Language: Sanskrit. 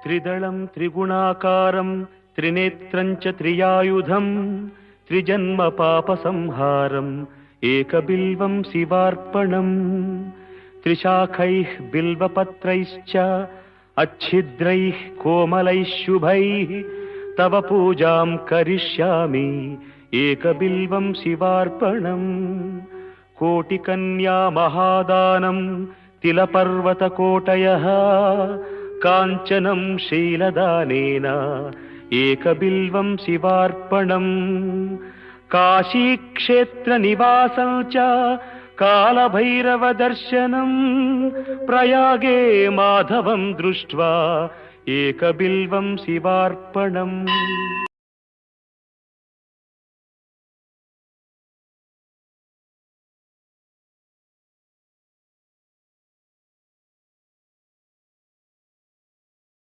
त्रिदलं त्रिगुणाकारं त्रिनेत्रं च त्रियायुधं त्रिजन्म पापसंहारम् एकबिल्वं शिवार्पणम् त्रिशाखैः बिल्वपत्रैश्च अच्छिद्रैः कोमलैः शुभैः तव पूजां करिष्यामि एकबिल्वं शिवार्पणम् कोटिकन्या महादानं तिलपर्वतकोटयः काञ्चनं शीलदानेन एकबिल्वं शिवार्पणम् काशीक्षेत्रनिवासं च कालभैरवदर्शनं प्रयागे माधवं दृष्ट्वा एकबिल्वं शिवार्पणम्।